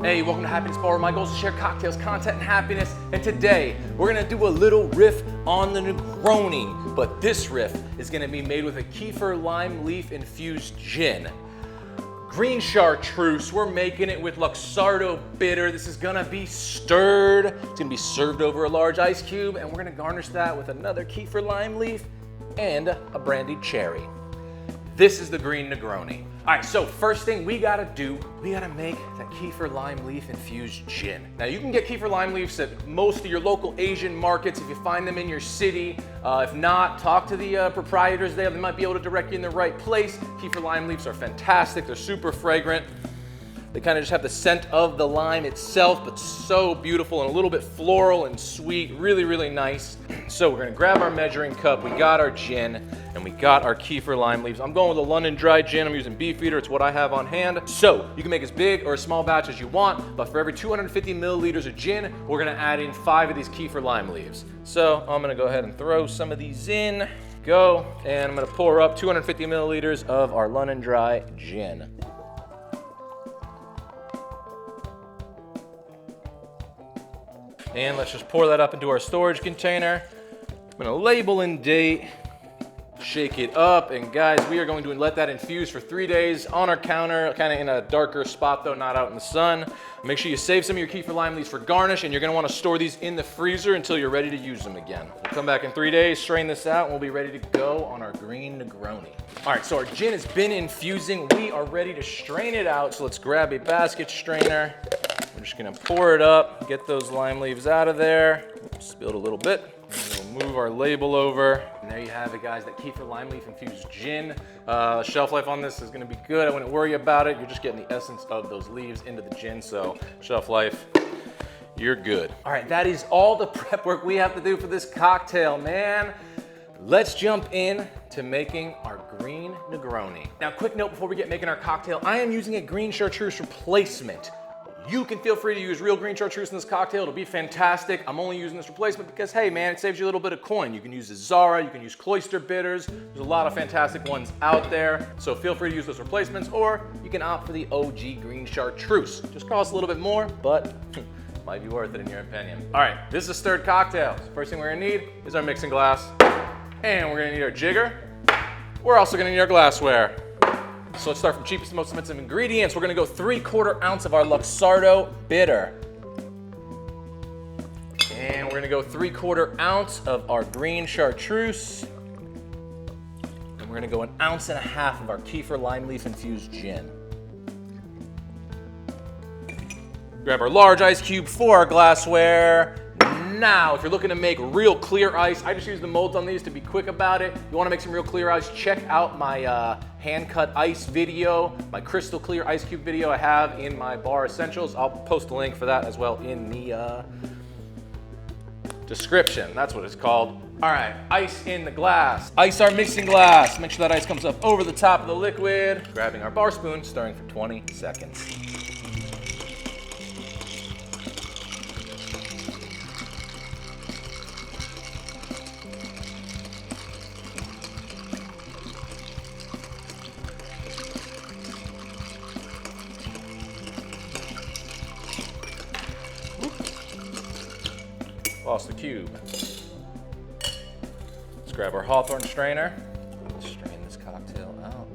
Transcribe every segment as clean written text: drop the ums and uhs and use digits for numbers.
Hey, welcome to Happiness Bar, where my goal is to share cocktails, content, and happiness. And today, we're gonna do a little riff on the Negroni. But this riff is gonna be made with a Kefir Lime Leaf infused gin. Green Chartreuse, we're making it with Luxardo Bitter. This is gonna be stirred. It's gonna be served over a large ice cube, and we're gonna garnish that with another Kefir Lime Leaf and a brandied cherry. This is the Green Negroni. All right, so first thing we gotta do, we gotta make that Kefir Lime Leaf infused gin. Now you can get Kefir Lime Leaves at most of your local Asian markets if you find them in your city. If not, talk to the proprietors there. They might be able to direct you in the right place. Kefir Lime Leaves are fantastic. They're super fragrant. They kind of just have the scent of the lime itself, but so beautiful and a little bit floral and sweet, really, really nice. So we're gonna grab our measuring cup, we got our gin, and we got our Kefir Lime Leaves. I'm going with a London dry gin, I'm using Beefeater, it's what I have on hand. So you can make as big or a small batch as you want, but for every 250 milliliters of gin, we're gonna add in 5 of these Kefir Lime Leaves. So I'm gonna go ahead and throw some of these in, go, and I'm gonna pour up 250 milliliters of our London dry gin. And let's just pour that up into our storage container. I'm gonna label and date, shake it up, and guys, we are going to let that infuse for 3 days on our counter, kind of in a darker spot though, not out in the sun. Make sure you save some of your Kefir Lime Leaves for garnish, and you're gonna wanna store these in the freezer until you're ready to use them again. We'll come back in 3 days, strain this out, and we'll be ready to go on our Green Negroni. All right, so our gin has been infusing. We are ready to strain it out, so let's grab a basket strainer. We're just gonna pour it up, get those lime leaves out of there. Spilled a little bit. We'll move our label over. And there you have it, guys, that Kefir Lime Leaf infused gin. Shelf life on this is gonna be good. I wouldn't worry about it. You're just getting the essence of those leaves into the gin, so shelf life, you're good. All right, that is all the prep work we have to do for this cocktail, man. Let's jump in to making our Green Negroni. Now, quick note before we get making our cocktail, I am using a Green Chartreuse replacement. You can feel free to use real Green Chartreuse in this cocktail. It'll be fantastic. I'm only using this replacement because, hey man, it saves you a little bit of coin. You can use the Zara, you can use Cloister Bitters. There's a lot of fantastic ones out there. So feel free to use those replacements, or you can opt for the OG Green Chartreuse. Just costs a little bit more, but might be worth it in your opinion. All right, this is a stirred cocktail. So first thing we're gonna need is our mixing glass. And we're gonna need our jigger. We're also gonna need our glassware. So let's start from cheapest to most expensive ingredients. We're gonna go 3/4 ounce of our Luxardo Bitter. And we're gonna go 3/4 ounce of our Green Chartreuse. And we're gonna go 1.5 ounces of our Kefir Lime Leaf infused gin. Grab our large ice cube for our glassware. Now, if you're looking to make real clear ice, I just use the molds on these to be quick about it. If you wanna make some real clear ice, check out my hand-cut ice video, my crystal clear ice cube video I have in my bar essentials. I'll post a link for that as well in the description. That's what it's called. All right, ice in the glass. Ice our mixing glass. Make sure that ice comes up over the top of the liquid. Grabbing our bar spoon, stirring for 20 seconds. Lost the cube. Let's grab our Hawthorne strainer. Let's strain this cocktail out.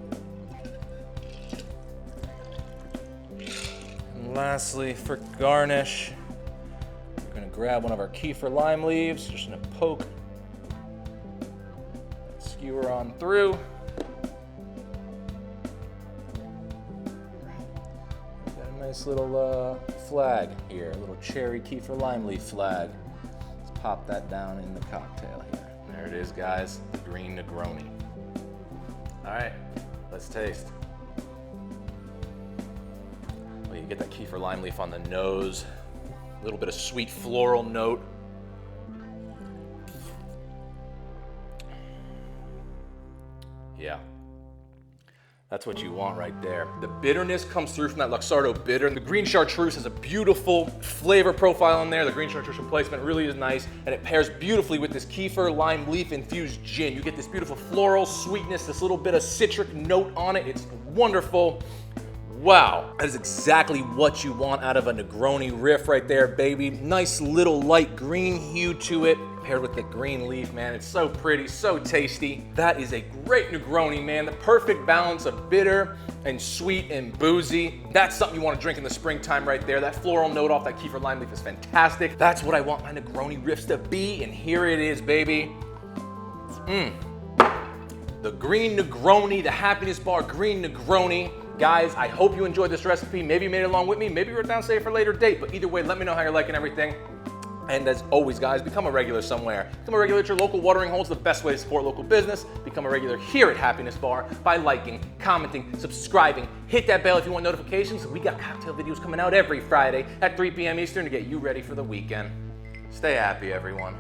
And lastly, for garnish, we're gonna grab one of our Kefir Lime Leaves. Just gonna poke that skewer on through. We've got a nice little flag here, a little cherry Kefir Lime Leaf flag. Pop that down in the cocktail here. There it is, guys, the Green Negroni. All right, let's taste. Well, you get that Kefir Lime Leaf on the nose, a little bit of sweet floral note. Yeah. That's what you want right there. The bitterness comes through from that Luxardo Bitter. The Green Chartreuse has a beautiful flavor profile in there. The Green Chartreuse replacement really is nice, and it pairs beautifully with this Kefir Lime Leaf infused gin. You get this beautiful floral sweetness, this little bit of citric note on it. It's wonderful. Wow, that is exactly what you want out of a Negroni Riff right there, baby. Nice little light green hue to it, paired with the green leaf, man. It's so pretty, so tasty. That is a great Negroni, man. The perfect balance of bitter and sweet and boozy. That's something you want to drink in the springtime right there. That floral note off that Kefir Lime Leaf is fantastic. That's what I want my Negroni Riffs to be, and here it is, baby. The Green Negroni, the Happiness Bar Green Negroni. Guys, I hope you enjoyed this recipe. Maybe you made it along with me. Maybe you wrote down save for a later date. But either way, let me know how you're liking everything. And as always, guys, become a regular somewhere. Become a regular at your local watering hole. It's the best way to support local business. Become a regular here at Happiness Bar by liking, commenting, subscribing. Hit that bell if you want notifications. We got cocktail videos coming out every Friday at 3 p.m. Eastern to get you ready for the weekend. Stay happy, everyone.